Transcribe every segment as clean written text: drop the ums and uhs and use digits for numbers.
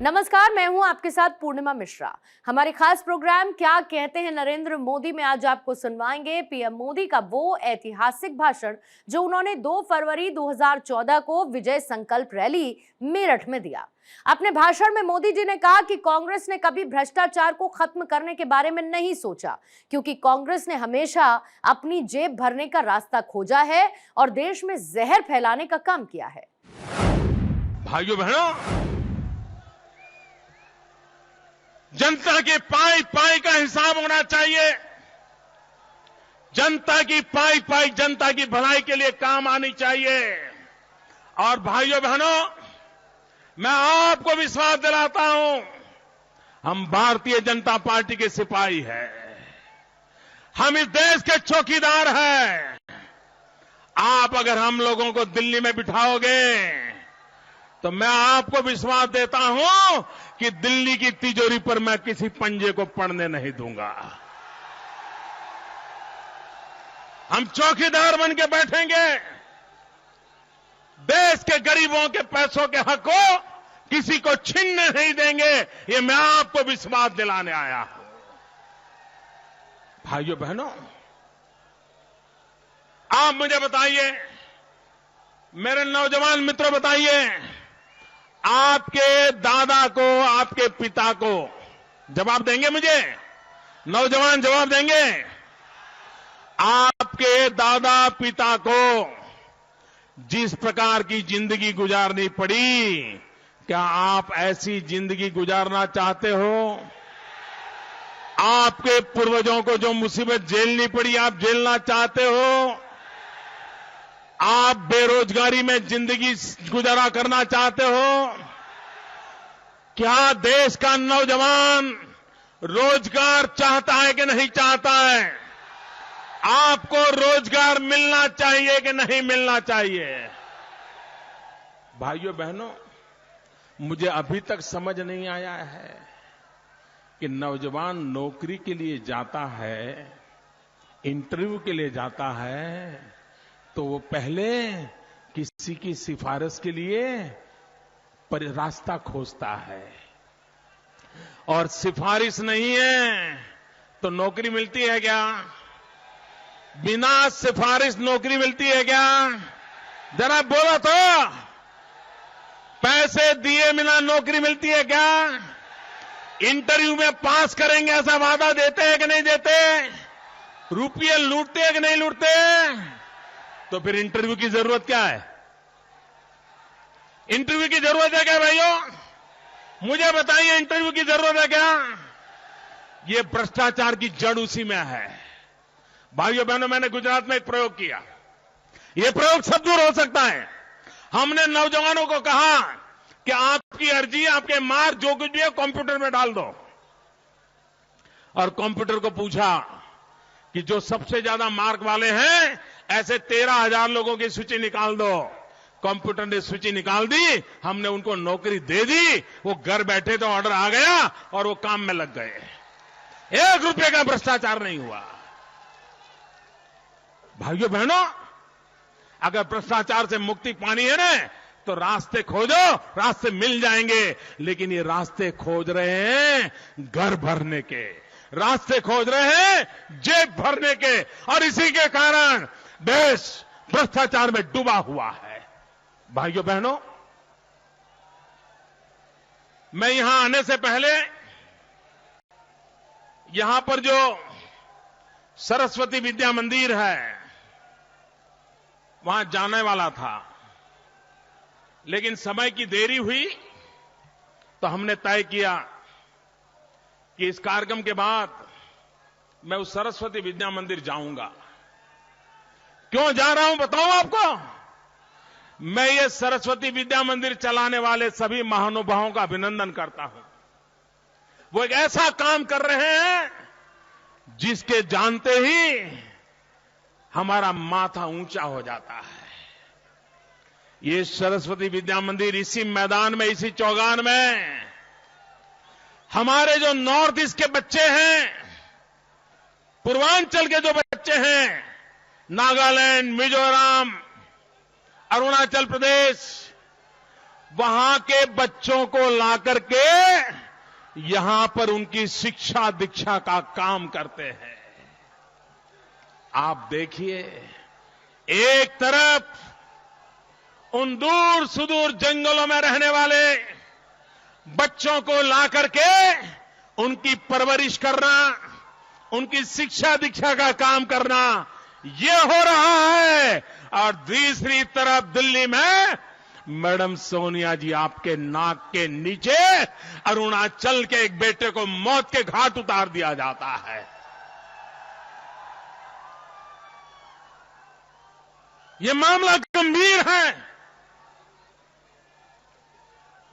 नमस्कार, मैं हूं आपके साथ पूर्णिमा मिश्रा। हमारे खास प्रोग्राम क्या कहते हैं नरेंद्र मोदी में आज आपको सुनवाएंगे पीएम मोदी का वो ऐतिहासिक भाषण जो उन्होंने 2 फरवरी 2014 को विजय संकल्प रैली मेरठ में दिया। अपने भाषण में मोदी जी ने कहा कि कांग्रेस ने कभी भ्रष्टाचार को खत्म करने के बारे में नहीं सोचा, क्योंकि कांग्रेस ने हमेशा अपनी जेब भरने का रास्ता खोजा है और देश में जहर फैलाने का काम किया है। भाइयों बहनों, जनता की पाई पाई का हिसाब होना चाहिए। जनता की पाई पाई जनता की भलाई के लिए काम आनी चाहिए। और भाइयों बहनों, मैं आपको विश्वास दिलाता हूं, हम भारतीय जनता पार्टी के सिपाही हैं। हम इस देश के चौकीदार हैं। आप अगर हम लोगों को दिल्ली में बिठाओगे तो मैं आपको विश्वास देता हूं कि दिल्ली की तिजोरी पर मैं किसी पंजे को पड़ने नहीं दूंगा। हम चौकीदार बन के बैठेंगे। देश के गरीबों के पैसों के हक को किसी को छीनने नहीं देंगे, ये मैं आपको विश्वास दिलाने आया हूं। भाइयों बहनों, आप मुझे बताइए, मेरे नौजवान मित्रों बताइए, आपके दादा को, आपके पिता को जवाब देंगे? मुझे नौजवान जवाब देंगे? आपके दादा पिता को जिस प्रकार की जिंदगी गुजारनी पड़ी, क्या आप ऐसी जिंदगी गुजारना चाहते हो? आपके पूर्वजों को जो मुसीबत झेलनी पड़ी, आप झेलना चाहते हो? आप बेरोजगारी में जिंदगी गुजारा करना चाहते हो? क्या देश का नौजवान रोजगार चाहता है कि नहीं चाहता है? आपको रोजगार मिलना चाहिए कि नहीं मिलना चाहिए? भाइयों बहनों, मुझे अभी तक समझ नहीं आया है कि नौजवान नौकरी के लिए जाता है, इंटरव्यू के लिए जाता है, तो वो पहले किसी की सिफारिश के लिए रास्ता खोजता है, और सिफारिश नहीं है तो नौकरी मिलती है क्या? बिना सिफारिश नौकरी मिलती है क्या? जरा बोलो तो, पैसे दिए बिना नौकरी मिलती है क्या? इंटरव्यू में पास करेंगे ऐसा वादा देते हैं कि नहीं देते? रुपये लूटते हैं कि नहीं लूटते? तो फिर इंटरव्यू की जरूरत क्या है? इंटरव्यू की जरूरत है क्या भाइयों? मुझे बताइए, इंटरव्यू की जरूरत है क्या? ये भ्रष्टाचार की जड़ उसी में है। भाइयों बहनों, मैंने गुजरात में एक प्रयोग किया। यह प्रयोग सब दूर हो सकता है। हमने नौजवानों को कहा कि आपकी अर्जी, आपके मार्क जो कुछ भी है कंप्यूटर में डाल दो, और कंप्यूटर को पूछा कि जो सबसे ज्यादा मार्क वाले हैं ऐसे 13,000 लोगों की सूची निकाल दो। कंप्यूटर ने सूची निकाल दी, हमने उनको नौकरी दे दी। वो घर बैठे तो ऑर्डर आ गया और वो काम में लग गए। 1 रुपये का भ्रष्टाचार नहीं हुआ। भाइयों बहनों, अगर भ्रष्टाचार से मुक्ति पानी है ना, तो रास्ते खोजो, रास्ते मिल जाएंगे। लेकिन ये रास्ते खोज रहे हैं घर भरने के, रास्ते खोज रहे हैं जेब भरने के, और इसी के कारण देश भ्रष्टाचार में डूबा हुआ है। भाइयों बहनों, मैं यहां आने से पहले यहां पर जो सरस्वती विद्या मंदिर है वहां जाने वाला था, लेकिन समय की देरी हुई तो हमने तय किया कि इस कार्यक्रम के बाद मैं उस सरस्वती विद्या मंदिर जाऊंगा। क्यों जा रहा हूं बताऊं आपको? मैं ये सरस्वती विद्या मंदिर चलाने वाले सभी महानुभावों का अभिनंदन करता हूं। वो एक ऐसा काम कर रहे हैं जिसके जानते ही हमारा माथा ऊंचा हो जाता है। ये सरस्वती विद्या मंदिर इसी मैदान में, इसी चौगान में हमारे जो नॉर्थ ईस्ट के बच्चे हैं, पूर्वांचल के जो बच्चे हैं, नागालैंड, मिजोरम, अरुणाचल प्रदेश, वहां के बच्चों को लाकर के यहां पर उनकी शिक्षा दीक्षा का काम करते हैं। आप देखिए, एक तरफ उन दूर सुदूर जंगलों में रहने वाले बच्चों को लाकर के उनकी परवरिश करना, उनकी शिक्षा दीक्षा का काम करना, ये हो रहा है। और दूसरी तरफ दिल्ली में मैडम सोनिया जी आपके नाक के नीचे अरुणाचल के एक बेटे को मौत के घाट उतार दिया जाता है। ये मामला गंभीर है।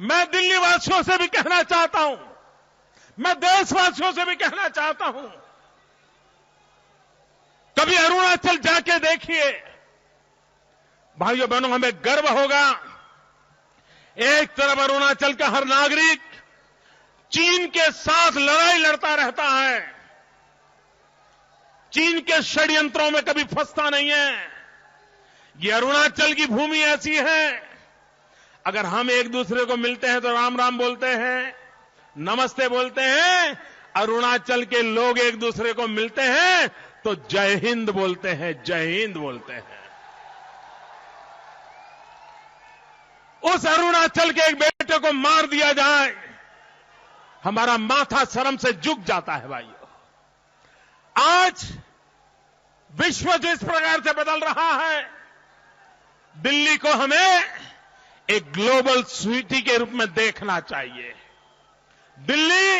मैं दिल्ली वासियों से भी कहना चाहता हूं, मैं देशवासियों से भी कहना चाहता हूं, कभी अरुणाचल जाके देखिए भाइयों बहनों, हमें गर्व होगा। एक तरफ अरुणाचल का हर नागरिक चीन के साथ लड़ाई लड़ता रहता है, चीन के षड्यंत्रों में कभी फंसता नहीं है। ये अरुणाचल की भूमि ऐसी है, अगर हम एक दूसरे को मिलते हैं तो राम राम बोलते हैं, नमस्ते बोलते हैं। अरुणाचल के लोग एक दूसरे को मिलते हैं तो जय हिंद बोलते हैं, जय हिंद बोलते हैं। उस अरुणाचल के एक बेटे को मार दिया जाए, हमारा माथा शर्म से झुक जाता है भाइयों। आज विश्व जिस प्रकार से बदल रहा है, दिल्ली को हमें एक ग्लोबल सिटी के रूप में देखना चाहिए। दिल्ली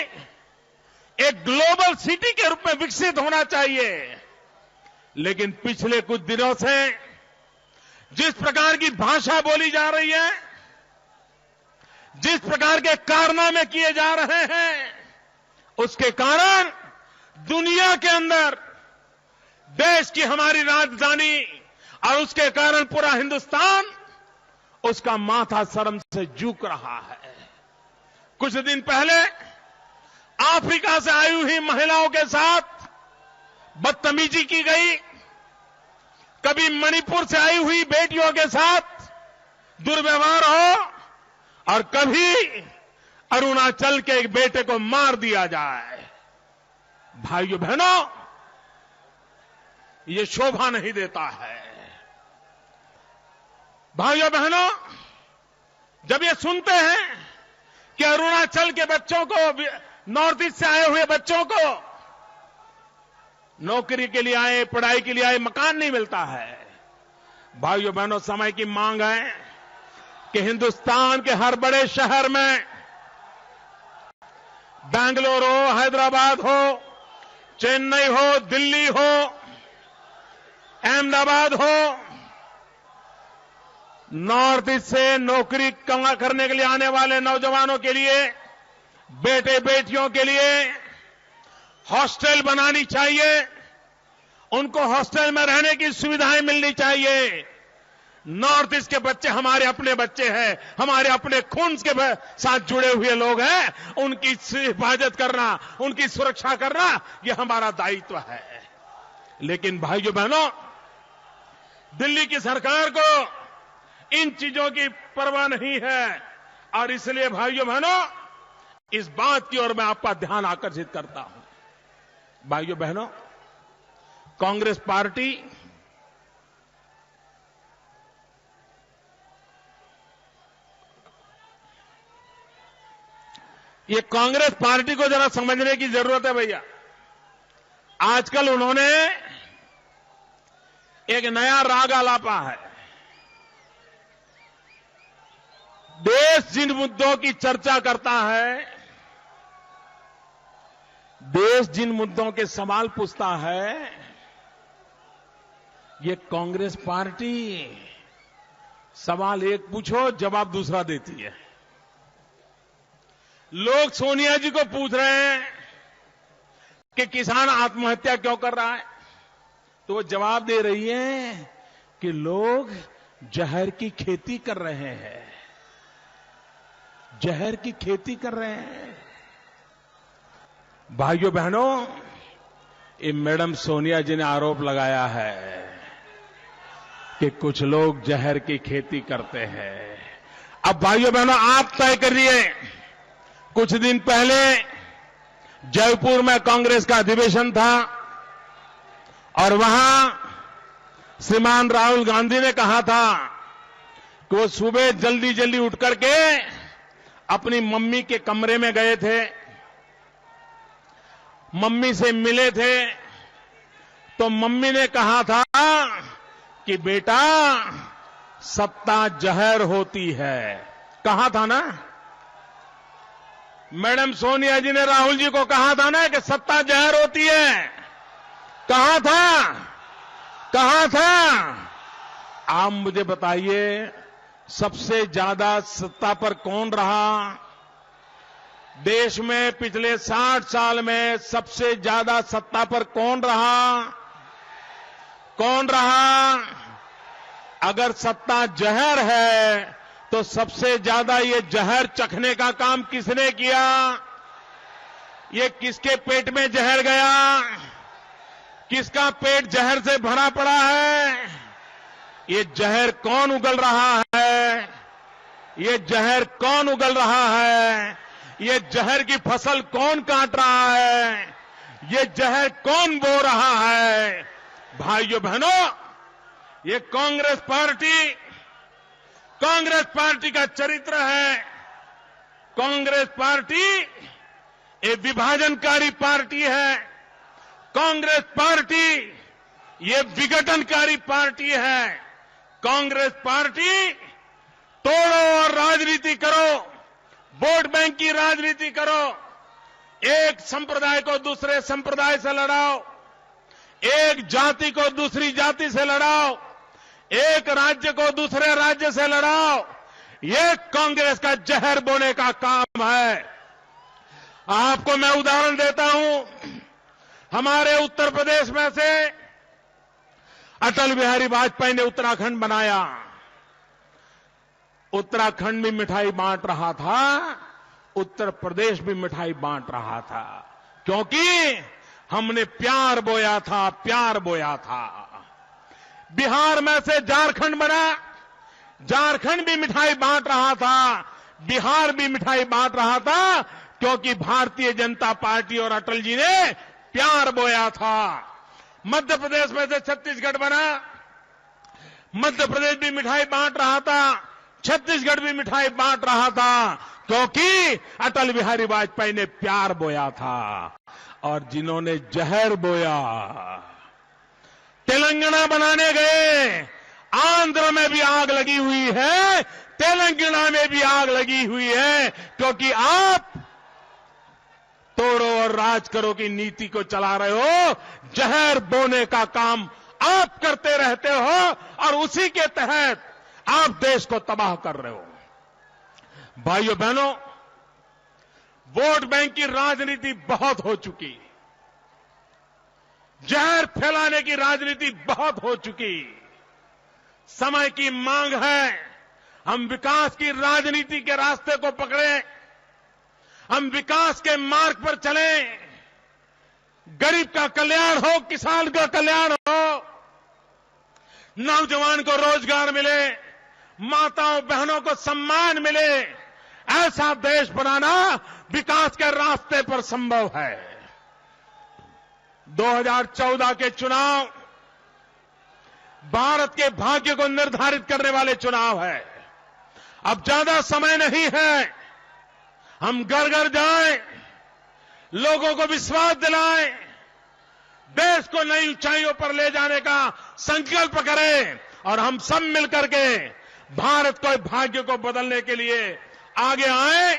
एक ग्लोबल सिटी के रूप में विकसित होना चाहिए। लेकिन पिछले कुछ दिनों से जिस प्रकार की भाषा बोली जा रही है, जिस प्रकार के कारनामे किए जा रहे हैं, उसके कारण दुनिया के अंदर देश की हमारी राजधानी और उसके कारण पूरा हिंदुस्तान उसका माथा शर्म से झुक रहा है। कुछ दिन पहले अफ्रीका से आई हुई महिलाओं के साथ बदतमीजी की गई, कभी मणिपुर से आई हुई बेटियों के साथ दुर्व्यवहार हो, और कभी अरुणाचल के एक बेटे को मार दिया जाए। भाइयों बहनों, ये शोभा नहीं देता है। भाइयों बहनों, जब ये सुनते हैं कि अरुणाचल के बच्चों को, नॉर्थ ईस्ट से आए हुए बच्चों को नौकरी के लिए आए, पढ़ाई के लिए आए, मकान नहीं मिलता है। भाइयों बहनों, समय की मांग है कि हिंदुस्तान के हर बड़े शहर में, बेंगलोर हो, हैदराबाद हो, चेन्नई हो, दिल्ली हो, अहमदाबाद हो, नॉर्थ ईस्ट से नौकरी कमा करने के लिए आने वाले नौजवानों के लिए, बेटे बेटियों के लिए हॉस्टल बनानी चाहिए। उनको हॉस्टल में रहने की सुविधाएं मिलनी चाहिए। नॉर्थ ईस्ट के बच्चे हमारे अपने बच्चे हैं, हमारे अपने खून के साथ जुड़े हुए लोग हैं। उनकी हिफाजत करना, उनकी सुरक्षा करना, यह हमारा दायित्व है। लेकिन भाइयों बहनों, दिल्ली की सरकार को इन चीजों की परवाह नहीं है। और इसलिए भाइयों बहनों, इस बात की ओर मैं आपका ध्यान आकर्षित करता हूं। भाइयों बहनों, कांग्रेस पार्टी ये कांग्रेस पार्टी को जरा समझने की जरूरत है भैया। आजकल उन्होंने एक नया राग आलापा है। देश जिन मुद्दों की चर्चा करता है, देश जिन मुद्दों के सवाल पूछता है, ये कांग्रेस पार्टी सवाल एक पूछो जवाब दूसरा देती है। लोग सोनिया जी को पूछ रहे हैं कि किसान आत्महत्या क्यों कर रहा है, तो वो जवाब दे रही है कि लोग जहर की खेती कर रहे हैं, जहर की खेती कर रहे हैं। भाइयों बहनों, ये मैडम सोनिया जी ने आरोप लगाया है कि कुछ लोग जहर की खेती करते हैं। अब भाइयों बहनों आप तय करिए। कुछ दिन पहले जयपुर में कांग्रेस का अधिवेशन था और वहां श्रीमान राहुल गांधी ने कहा था कि वो सुबह जल्दी जल्दी उठ करके अपनी मम्मी के कमरे में गए थे, मम्मी से मिले थे, तो मम्मी ने कहा था कि बेटा सत्ता जहर होती है। कहा था ना, मैडम सोनिया जी ने राहुल जी को कहा था ना कि सत्ता जहर होती है। कहा था, कहा था। आप मुझे बताइए सबसे ज्यादा सत्ता पर कौन रहा? देश में पिछले 60 साल में सबसे ज्यादा सत्ता पर कौन रहा? कौन रहा? अगर सत्ता जहर है तो सबसे ज्यादा ये जहर चखने का काम किसने किया? ये किसके पेट में जहर गया? किसका पेट जहर से भरा पड़ा है? ये जहर कौन उगल रहा है? ये जहर कौन उगल रहा है? ये जहर की फसल कौन काट रहा है? ये जहर कौन बो रहा है? भाइयों बहनों, ये कांग्रेस पार्टी का चरित्र है। कांग्रेस पार्टी ये विभाजनकारी पार्टी है। कांग्रेस पार्टी ये विघटनकारी पार्टी है। कांग्रेस पार्टी तोड़ो और राजनीति करो, वोट बैंक की राजनीति करो, एक संप्रदाय को दूसरे संप्रदाय से लड़ाओ, एक जाति को दूसरी जाति से लड़ाओ, एक राज्य को दूसरे राज्य से लड़ाओ। ये कांग्रेस का जहर बोने का काम है। आपको मैं उदाहरण देता हूं। हमारे उत्तर प्रदेश में से अटल बिहारी वाजपेयी ने उत्तराखंड बनाया। उत्तराखंड भी मिठाई बांट रहा था, उत्तर प्रदेश भी मिठाई बांट रहा था, क्योंकि हमने प्यार बोया था, प्यार बोया था। बिहार में से झारखंड बना, झारखंड भी मिठाई बांट रहा था, बिहार भी मिठाई बांट रहा था, क्योंकि भारतीय जनता पार्टी और अटल जी ने प्यार बोया था। मध्य प्रदेश में से छत्तीसगढ़ बना, मध्य प्रदेश भी मिठाई बांट रहा था, छत्तीसगढ़ भी मिठाई बांट रहा था, क्योंकि अटल बिहारी वाजपेयी ने प्यार बोया था। और जिन्होंने जहर बोया, तेलंगाना बनाने गए, आंध्र में भी आग लगी हुई है, तेलंगाना में भी आग लगी हुई है, क्योंकि आप तोड़ो और राज करो की नीति को चला रहे हो। जहर बोने का काम आप करते रहते हो और उसी के तहत आप देश को तबाह कर रहे हो। भाइयों बहनों, वोट बैंक की राजनीति बहुत हो चुकी, जहर फैलाने की राजनीति बहुत हो चुकी। समय की मांग है हम विकास की राजनीति के रास्ते को पकड़ें, हम विकास के मार्ग पर चलें। गरीब का कल्याण हो, किसान का कल्याण हो, नौजवान को रोजगार मिले, माताओं बहनों को सम्मान मिले। ऐसा देश बनाना विकास के रास्ते पर संभव है। 2014 के चुनाव भारत के भाग्य को निर्धारित करने वाले चुनाव है। अब ज्यादा समय नहीं है। हम घर घर जाएं, लोगों को विश्वास दिलाएं, देश को नई ऊंचाइयों पर ले जाने का संकल्प करें और हम सब मिलकर के भारत के भाग्य को बदलने के लिए आगे आएं